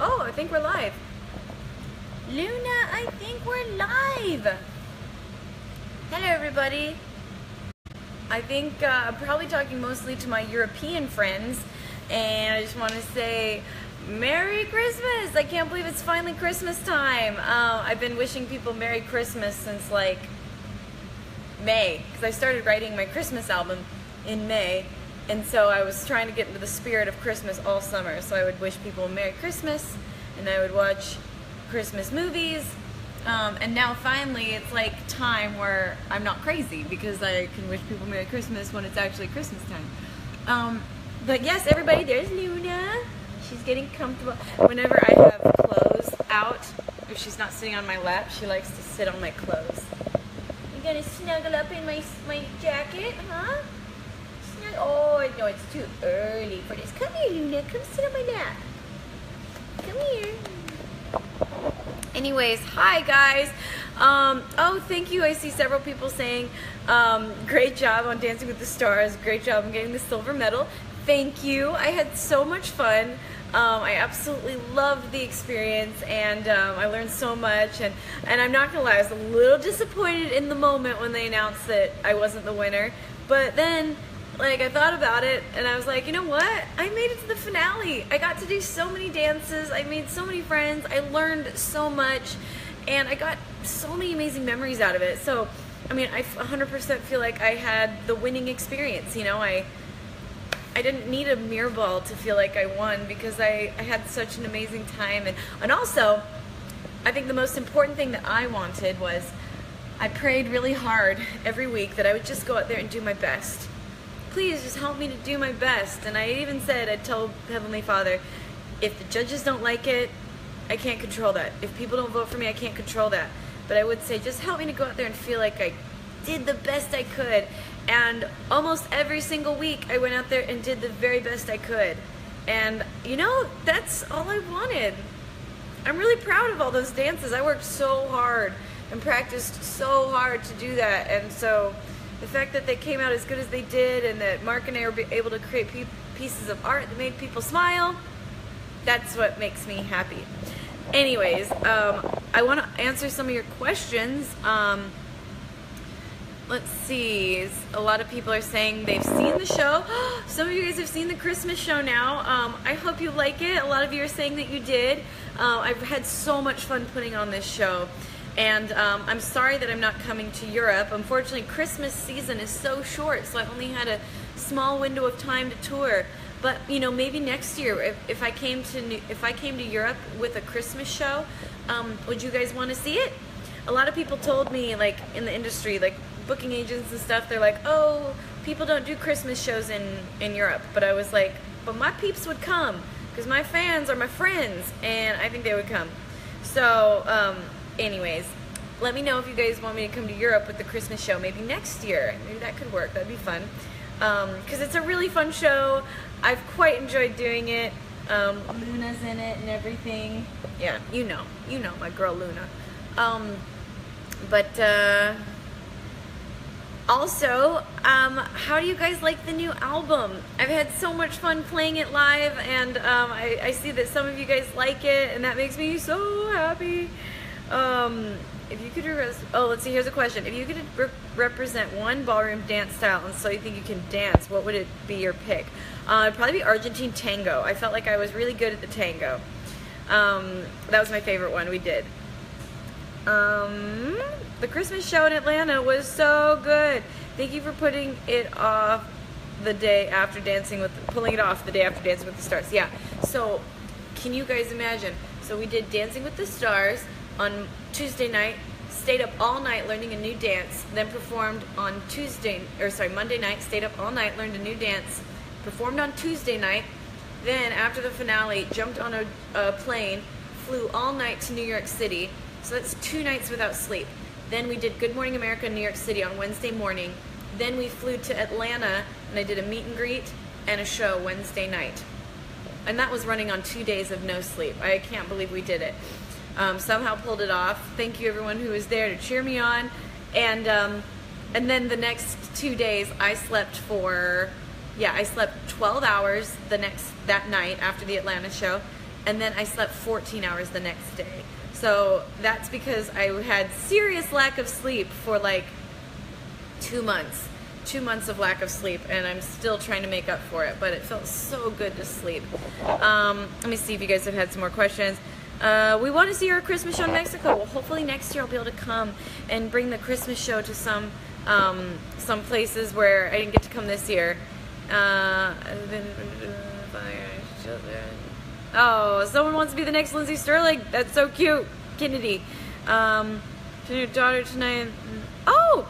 Oh, I think we're live. Luna, I think we're live. Hello, everybody. I think I'm probably talking mostly to my European friends, and I just want to say Merry Christmas. I can't believe it's finally Christmas time. I've been wishing people Merry Christmas since like May, because I started writing my Christmas album in May, and so I was trying to get into the spirit of Christmas all summer. So I would wish people Merry Christmas, and I would watch Christmas movies, and now finally it's like time where I'm not crazy because I can wish people Merry Christmas when it's actually Christmas time. But yes, everybody, there's Luna. She's getting comfortable. Whenever I have clothes out, if she's not sitting on my lap, she likes to sit on my clothes. You gonna snuggle up in my jacket, huh? Oh, no, it's too early for this. Come here, Luna. Come sit on my lap. Come here. Anyways, hi, guys. Oh, thank you. I see several people saying, great job on Dancing with the Stars. Great job on getting the silver medal. Thank you. I had so much fun. I absolutely loved the experience, and I learned so much, and I'm not gonna lie, I was a little disappointed in the moment when they announced that I wasn't the winner, but then like I thought about it and I was like, you know what, I made it to the finale. I got to do so many dances, I made so many friends, I learned so much, and I got so many amazing memories out of it. So I mean, I 100% feel like I had the winning experience, you know. I didn't need a mirror ball to feel like I won because I had such an amazing time. And also, I think the most important thing that I wanted was I prayed really hard every week that I would just go out there and do my best. Please just help me to do my best. And I even said, I'd tell Heavenly Father, if the judges don't like it, I can't control that. If people don't vote for me, I can't control that. But I would say, just help me to go out there and feel like I did the best I could. And almost every single week I went out there and did the very best I could. And you know, that's all I wanted. I'm really proud of all those dances. I worked so hard and practiced so hard to do that. And so the fact that they came out as good as they did, and that Mark and I were able to create pieces of art that made people smile, that's what makes me happy. Anyways, I want to answer some of your questions. Let's see, a lot of people are saying they've seen the show. Some of you guys have seen the Christmas show now. I hope you like it. A lot of you are saying that you did. I've had so much fun putting on this show. And I'm sorry that I'm not coming to Europe. Unfortunately, Christmas season is so short, so I only had a small window of time to tour. But you know, maybe next year, if I came to Europe with a Christmas show, would you guys want to see it? A lot of people told me, like in the industry, like booking agents and stuff, they're like, oh, people don't do Christmas shows in Europe. But I was like, but my peeps would come because my fans are my friends, and I think they would come. So anyways, let me know if you guys want me to come to Europe with the Christmas show maybe next year. Maybe that could work. That'd be fun, because it's a really fun show. I've quite enjoyed doing it. Luna's in it and everything. Yeah, you know my girl Luna. Also, how do you guys like the new album? I've had so much fun playing it live, and I see that some of you guys like it, and that makes me so happy. If you could, let's see, here's a question. If you could represent one ballroom dance style and so you think you can dance, what would it be your pick? It'd probably be Argentine tango. I felt like I was really good at the tango. That was my favorite one we did. The Christmas show in Atlanta was so good. Thank you for putting it off the day after pulling it off the day after Dancing with the Stars. Yeah, so can you guys imagine? So we did Dancing with the Stars on Tuesday night, stayed up all night learning a new dance, then performed on Monday night, stayed up all night, learned a new dance, performed on Tuesday night, then after the finale, jumped on a plane, flew all night to New York City. So that's 2 nights without sleep. Then we did Good Morning America in New York City on Wednesday morning. Then we flew to Atlanta, and I did a meet and greet and a show Wednesday night. And that was running on 2 days of no sleep. I can't believe we did it. Somehow pulled it off. Thank you everyone who was there to cheer me on. And then the next 2 days I slept 12 hours that night after the Atlanta show. and then I slept 14 hours the next day. So that's because I had serious lack of sleep for like 2 months. 2 months of lack of sleep, and I'm still trying to make up for it, but it felt so good to sleep. Let me see if you guys have had some more questions. We want to see our Christmas show in Mexico. Well, hopefully next year I'll be able to come and bring the Christmas show to some places where I didn't get to come this year. Oh, someone wants to be the next Lindsey Stirling. That's so cute. Kennedy. To your daughter tonight. Oh,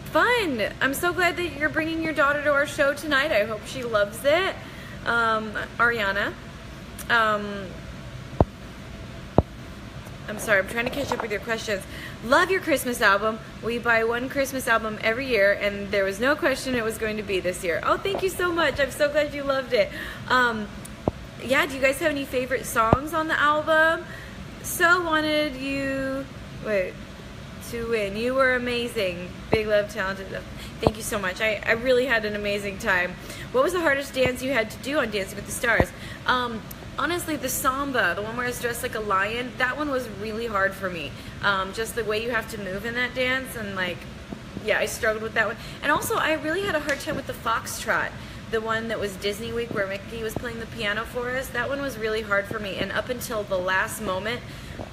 fun. I'm so glad that you're bringing your daughter to our show tonight. I hope she loves it. Ariana. I'm sorry, I'm trying to catch up with your questions. Love your Christmas album. We buy one Christmas album every year, and there was no question it was going to be this year. Oh, thank you so much. I'm so glad you loved it. Yeah, do you guys have any favorite songs on the album? So wanted you, to win. You were amazing. Big love, talented love. Thank you so much. I really had an amazing time. What was the hardest dance you had to do on Dancing with the Stars? Honestly, the samba, the one where I was dressed like a lion, that one was really hard for me. Just the way you have to move in that dance, and like, yeah, I struggled with that one. And also, I really had a hard time with the foxtrot, the one that was Disney Week where Mickey was playing the piano for us. That one was really hard for me, and up until the last moment,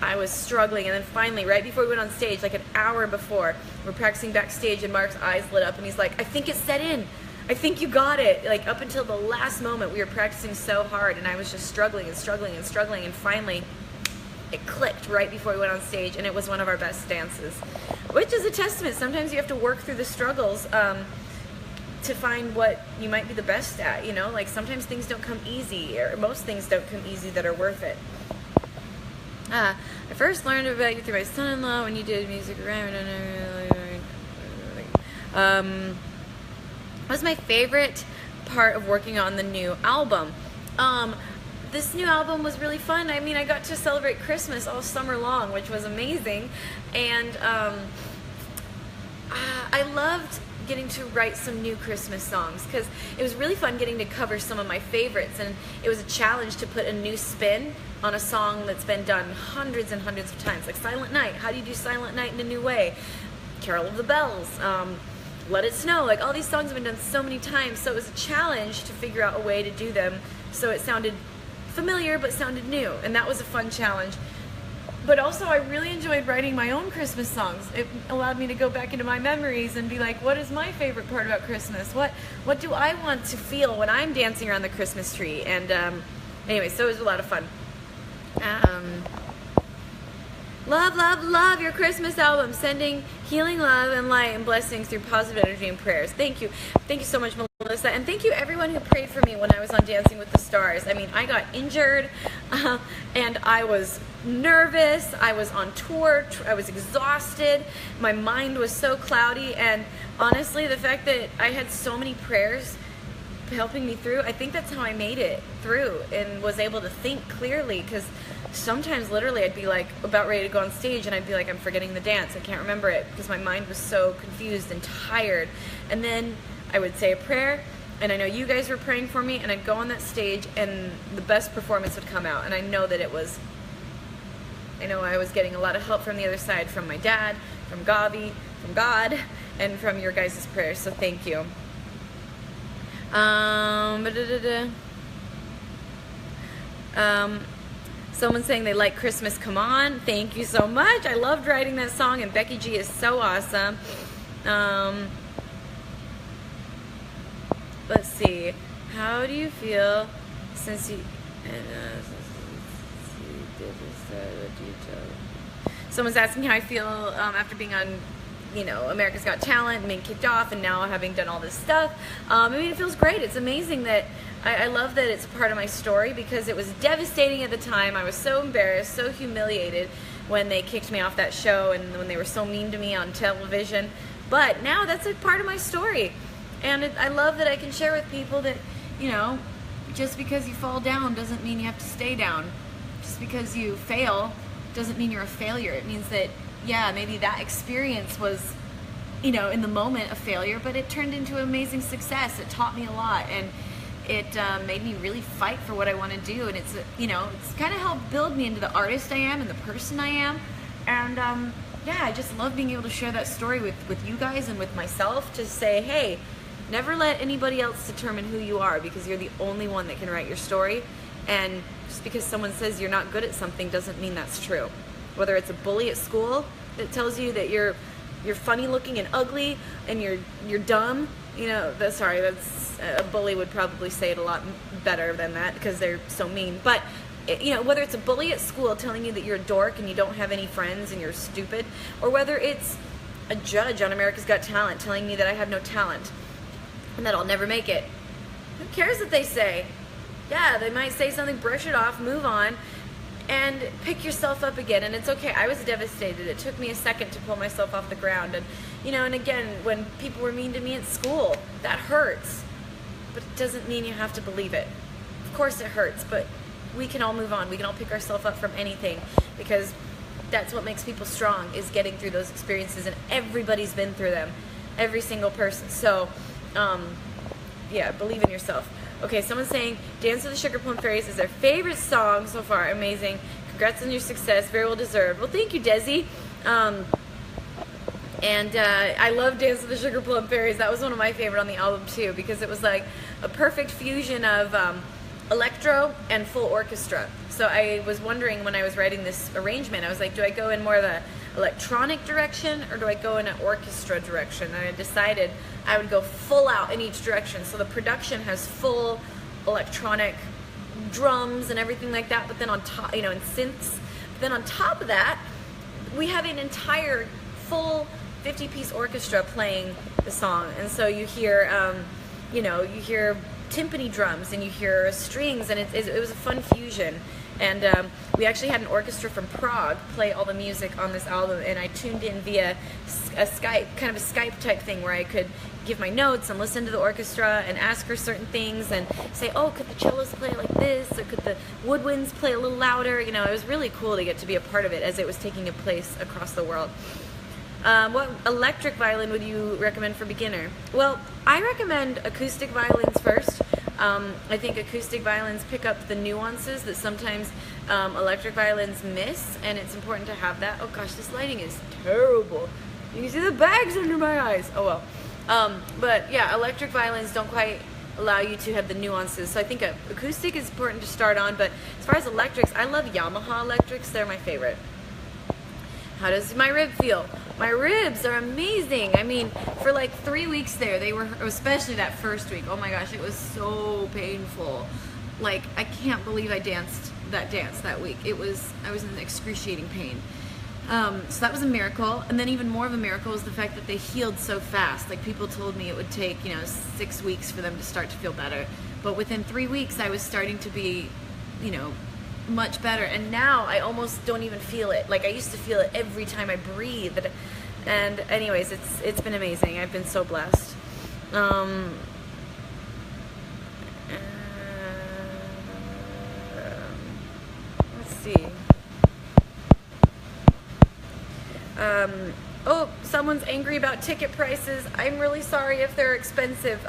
I was struggling. And then finally, right before we went on stage, like an hour before, we're practicing backstage, and Mark's eyes lit up, and he's like, I think it's set in. I think you got it. Like, up until the last moment, we were practicing so hard, and I was just struggling and struggling and struggling, and finally it clicked right before we went on stage, and it was one of our best dances, which is a testament. Sometimes you have to work through the struggles to find what you might be the best at, you know? Like, sometimes things don't come easy, or most things don't come easy that are worth it. I first learned about you through my son-in-law when you did music around. What was my favorite part of working on the new album? This new album was really fun. I mean, I got to celebrate Christmas all summer long, which was amazing. And I loved getting to write some new Christmas songs, because it was really fun getting to cover some of my favorites, and it was a challenge to put a new spin on a song that's been done hundreds and hundreds of times, like Silent Night. How do you do Silent Night in a new way? Carol of the Bells, Let It Snow, like all these songs have been done so many times, so it was a challenge to figure out a way to do them so it sounded familiar but sounded new, and that was a fun challenge. But also, I really enjoyed writing my own Christmas songs. It allowed me to go back into my memories and be like, what is my favorite part about Christmas? What do I want to feel when I'm dancing around the Christmas tree? And anyway, so it was a lot of fun. Love, love, love your Christmas album. Sending healing love and light and blessings through positive energy and prayers. Thank you. Thank you so much, Melissa. And thank you everyone who prayed for me when I was on Dancing with the Stars. I mean, I got injured and I was nervous. I was on tour. I was exhausted. My mind was so cloudy. And honestly, the fact that I had so many prayers helping me through, I think that's how I made it through and was able to think clearly, because sometimes literally I'd be like about ready to go on stage and I'd be like, I'm forgetting the dance, I can't remember it, because my mind was so confused and tired. And then I would say a prayer, and I know you guys were praying for me, and I'd go on that stage and the best performance would come out. And I know that I was getting a lot of help from the other side, from my dad, from Gavi, from God, and from your guys' prayers, so thank you. Someone's saying they like Christmas Come On. Thank you so much. I loved writing that song, and Becky G is so awesome. Let's see. How do you feel since you Someone's asking how I feel after being on, you know, America's Got Talent and being kicked off, and now having done all this stuff. I mean, it feels great. It's amazing that I love that it's a part of my story, because it was devastating at the time. I was so embarrassed, so humiliated when they kicked me off that show and when they were so mean to me on television. But now that's a part of my story. And I love that I can share with people that, you know, just because you fall down doesn't mean you have to stay down. Just because you fail doesn't mean you're a failure. It means that, yeah, maybe that experience was, you know, in the moment a failure, but it turned into amazing success. It taught me a lot. And It made me really fight for what I want to do, and it's, you know, it's kind of helped build me into the artist I am and the person I am. And yeah, I just love being able to share that story with you guys and with myself, to say, hey, never let anybody else determine who you are, because you're the only one that can write your story. And just because someone says you're not good at something doesn't mean that's true. Whether it's a bully at school that tells you that you're funny looking and ugly and you're dumb, you know, that's a bully would probably say it a lot better than that because they're so mean. But you know, whether it's a bully at school telling you that you're a dork and you don't have any friends and you're stupid, or whether it's a judge on America's Got Talent telling me that I have no talent and that I'll never make it. Who cares what they say? Yeah, they might say something, brush it off, move on, and pick yourself up again. And it's okay. I was devastated. It took me a second to pull myself off the ground. And, you know, and again, when people were mean to me at school, that hurts. But it doesn't mean you have to believe it. Of course it hurts, but we can all move on. We can all pick ourselves up from anything, because that's what makes people strong, is getting through those experiences, and everybody's been through them. Every single person. So, yeah, believe in yourself. Okay, someone's saying Dance with the Sugar Plum Fairies is their favorite song so far. Amazing. Congrats on your success. Very well deserved. Well, thank you, Desi. I love Dance with the Sugar Plum Fairies. That was one of my favorite on the album, too, because it was like a perfect fusion of electro and full orchestra. So I was wondering when I was writing this arrangement, I was like, do I go in more of the electronic direction or do I go in an orchestra direction? And I decided I would go full out in each direction. So the production has full electronic drums and everything like that, but then on top, you know, and synths. But then on top of that, we have an entire full 50-piece orchestra playing the song. And so you hear, you know, you hear timpani drums and you hear strings, and it was a fun fusion. And we actually had an orchestra from Prague play all the music on this album, and I tuned in via a Skype, kind of a Skype type thing, where I could give my notes and listen to the orchestra and ask her certain things and say, oh, could the cellos play like this, or could the woodwinds play a little louder? You know, it was really cool to get to be a part of it as it was taking place across the world. What electric violin would you recommend for beginner? Well, I recommend acoustic violins first. I think acoustic violins pick up the nuances that sometimes electric violins miss, and it's important to have that. Oh gosh, this lighting is terrible. You can see the bags under my eyes. Oh well. But yeah, electric violins don't quite allow you to have the nuances. So I think acoustic is important to start on, but as far as electrics, I love Yamaha electrics. They're my favorite. How does my rib feel? My ribs are amazing. I mean, for like 3 weeks there, they were, especially that first week, oh my gosh, it was so painful. Like, I can't believe I danced that dance that week. I was in excruciating pain. So that was a miracle. And then even more of a miracle was the fact that they healed so fast. Like, people told me it would take, you know, 6 weeks for them to start to feel better. But within 3 weeks, I was starting to be, you know, much better. And now I almost don't even feel it. Like, I used to feel it every time I breathed. And anyways, it's been amazing. I've been so blessed. Let's see. Oh, someone's angry about ticket prices. I'm really sorry if they're expensive.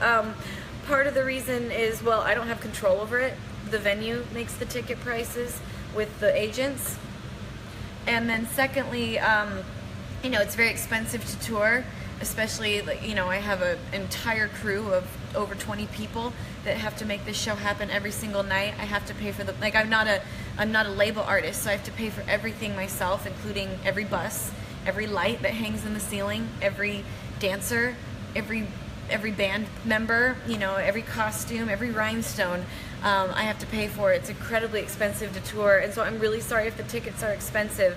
Part of the reason is, well, I don't have control over it. The venue makes the ticket prices with the agents. And then secondly, you know, it's very expensive to tour, especially, like, you know, I have an entire crew of over 20 people that have to make this show happen every single night. I have to pay for the, like, I'm not a label artist, so I have to pay for everything myself, including every bus, every light that hangs in the ceiling, every dancer, every band member, you know, every costume, every rhinestone. I have to pay for it. It's incredibly expensive to tour, and so I'm really sorry if the tickets are expensive,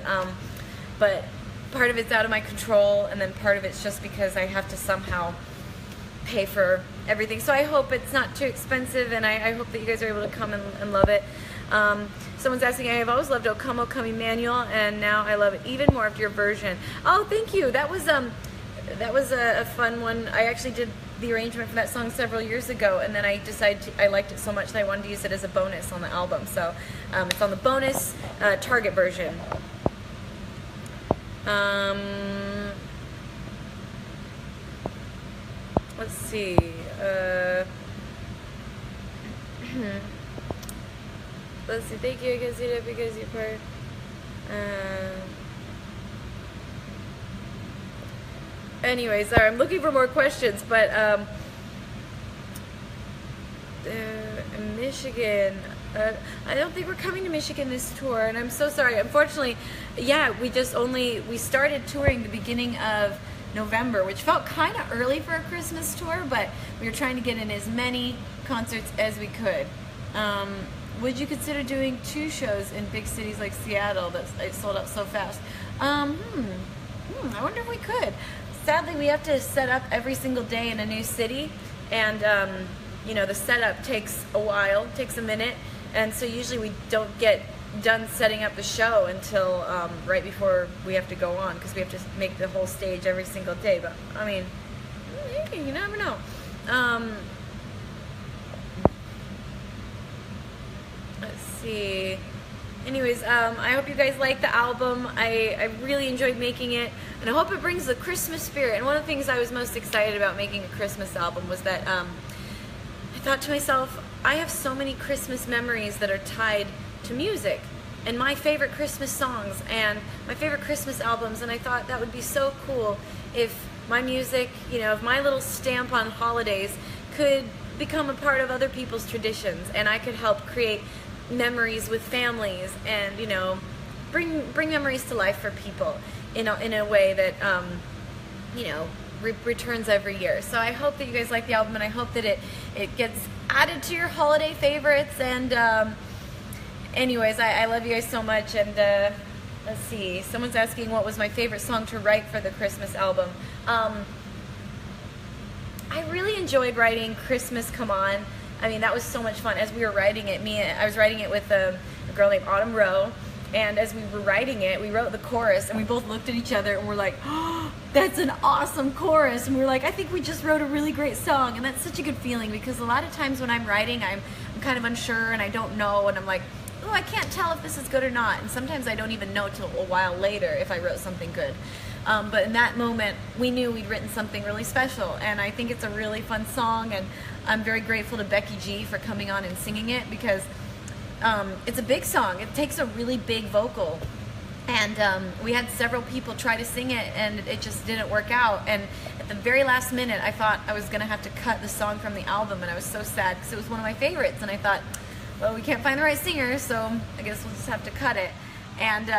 but part of it's out of my control, and then part of it's just because I have to somehow pay for everything. So I hope it's not too expensive, and I hope that you guys are able to come and love it. Someone's asking, I have always loved O Come O Come Emmanuel, and now I love it even more after your version. Oh, thank you. That was a fun one. I actually did the arrangement for that song several years ago, and then I decided I liked it so much that I wanted to use it as a bonus on the album. So it's on the bonus Target version. Let's see. Let's see. Thank you. I can see that because you're part. Anyways, sorry, I'm looking for more questions, but Michigan. I don't think we're coming to Michigan this tour, and I'm so sorry. Unfortunately, yeah, we started touring the beginning of November, which felt kind of early for a Christmas tour, but we were trying to get in as many concerts as we could. Would you consider doing 2 shows in big cities like Seattle that sold out so fast? I wonder if we could. Sadly, we have to set up every single day in a new city, and you know, the setup takes a while, takes a minute, and so usually we don't get done setting up the show until right before we have to go on, because we have to make the whole stage every single day. But I mean, you never know. Let's see. Anyways, I hope you guys like the album. I really enjoyed making it, and I hope it brings the Christmas spirit. And one of the things I was most excited about making a Christmas album was that I thought to myself, I have so many Christmas memories that are tied to music and my favorite Christmas songs and my favorite Christmas albums, and I thought that would be so cool if my music, you know, if my little stamp on holidays could become a part of other people's traditions, and I could help create memories with families, and, you know, bring memories to life for people in a way that you know, returns every year. So I hope that you guys like the album, and I hope that it gets added to your holiday favorites. And anyways, I love you guys so much. And let's see, someone's asking what was my favorite song to write for the Christmas album. I really enjoyed writing Christmas Come On. I mean, that was so much fun. As we were writing it, I was writing it with a girl named Autumn Rowe, and as we were writing it, we wrote the chorus, and we both looked at each other and we're like, oh, that's an awesome chorus. And we were like, I think we just wrote a really great song. And that's such a good feeling, because a lot of times when I'm writing, I'm kind of unsure and I don't know, and I'm like, oh, I can't tell if this is good or not. And sometimes I don't even know till a while later if I wrote something good. But in that moment, we knew we'd written something really special, and I think it's a really fun song, and I'm very grateful to Becky G for coming on and singing it, because it's a big song. It takes a really big vocal, and we had several people try to sing it, and it just didn't work out. And at the very last minute, I thought I was going to have to cut the song from the album, and I was so sad because it was one of my favorites, and I thought, well, we can't find the right singer, so I guess we'll just have to cut it. And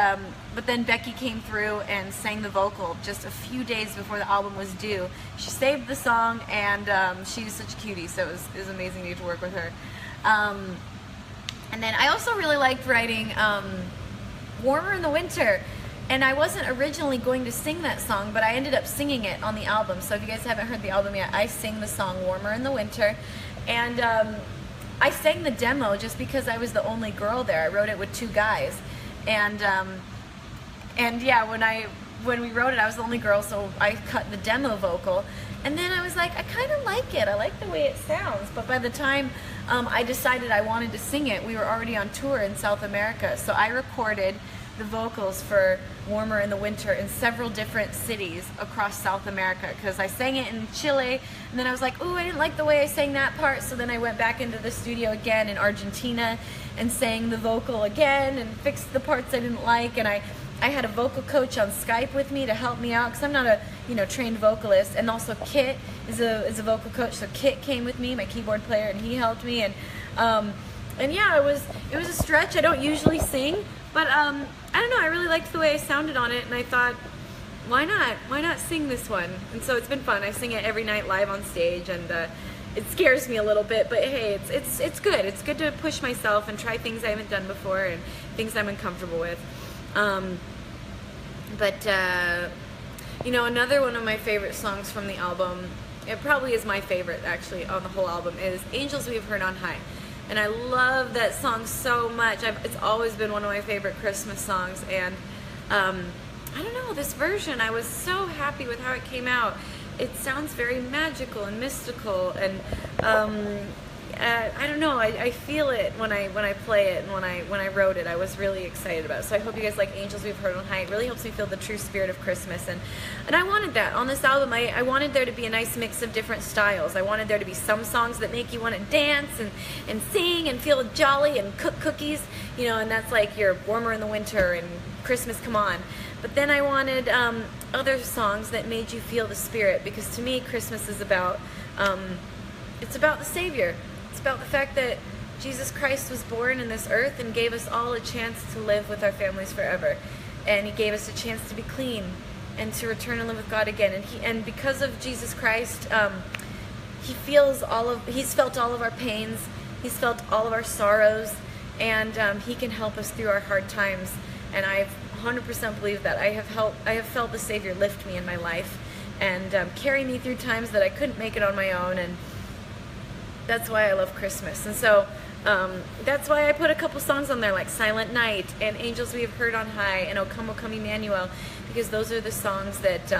but then Becky came through and sang the vocal just a few days before the album was due. She saved the song, and she's such a cutie, so it was amazing to get to work with her. And then I also really liked writing Warmer in the Winter, and I wasn't originally going to sing that song, but I ended up singing it on the album. So if you guys haven't heard the album yet, I sing the song Warmer in the Winter, and I sang the demo just because I was the only girl there. I wrote it with 2 guys. And yeah, when we wrote it, I was the only girl, so I cut the demo vocal. And then I was like, I kind of like it. I like the way it sounds. But by the time I decided I wanted to sing it, we were already on tour in South America. So I recorded the vocals for Warmer in the Winter in several different cities across South America, because I sang it in Chile, and then I was like, ooh, I didn't like the way I sang that part, so then I went back into the studio again in Argentina and sang the vocal again and fixed the parts I didn't like. And I had a vocal coach on Skype with me to help me out, because I'm not a trained vocalist, and also Kit is a vocal coach, so Kit came with me, my keyboard player, and he helped me. And yeah, it was a stretch. I don't usually sing, but I don't know, I really liked the way I sounded on it, and I thought, why not sing this one? And so it's been fun. I sing it every night live on stage, and it scares me a little bit, but hey, it's good. It's good to push myself and try things I haven't done before and things I'm uncomfortable with. Another one of my favorite songs from the album, it probably is my favorite actually on the whole album, is Angels We've Heard on High. And I love that song so much. It's always been one of my favorite Christmas songs, and I don't know, this version, I was so happy with how it came out. It sounds very magical and mystical, and I don't know, I feel it when I play it, and when I wrote it, I was really excited about it. So I hope you guys like Angels We've Heard on High. It really helps me feel the true spirit of Christmas, and I wanted that on this album. I wanted there to be a nice mix of different styles. I wanted there to be some songs that make you want to dance and sing and feel jolly and cook cookies, you know, and that's like you're warmer in the winter and Christmas, come on. But then I wanted other songs that made you feel the spirit, because to me Christmas is about it's about the Savior. It's about the fact that Jesus Christ was born in this earth and gave us all a chance to live with our families forever, and He gave us a chance to be clean and to return and live with God again. And because of Jesus Christ, He's felt all of our pains, He's felt all of our sorrows, and He can help us through our hard times. And I've 100% believe that. I have felt the Savior lift me in my life and carry me through times that I couldn't make it on my own, and that's why I love Christmas. And so that's why I put a couple songs on there like Silent Night and Angels We Have Heard on High and O Come, O Come Emmanuel, because those are the songs that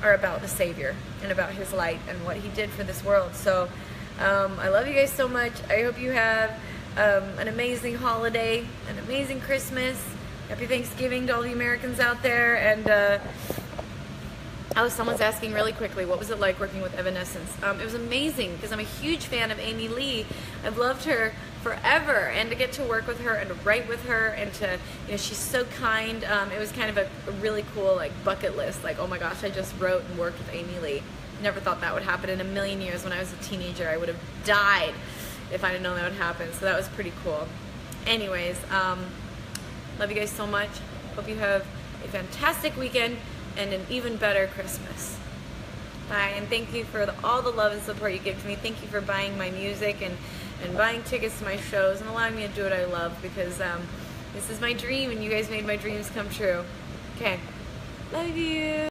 are about the Savior and about His light and what He did for this world. So I love you guys so much. I hope you have an amazing holiday, an amazing Christmas. Happy Thanksgiving to all the Americans out there. And someone's asking really quickly, what was it like working with Evanescence? It was amazing, because I'm a huge fan of Amy Lee. I've loved her forever, and to get to work with her and to write with her, and to, you know, she's so kind. It was kind of a really cool like bucket list, like, oh my gosh, I just wrote and worked with Amy Lee. Never thought that would happen in a million years. When I was a teenager, I would have died if I didn't know that would happen. So that was pretty cool. Anyways, love you guys so much. Hope you have a fantastic weekend and an even better Christmas. Bye, and thank you for all the love and support you give to me. Thank you for buying my music and buying tickets to my shows and allowing me to do what I love, because this is my dream, and you guys made my dreams come true. Okay, love you.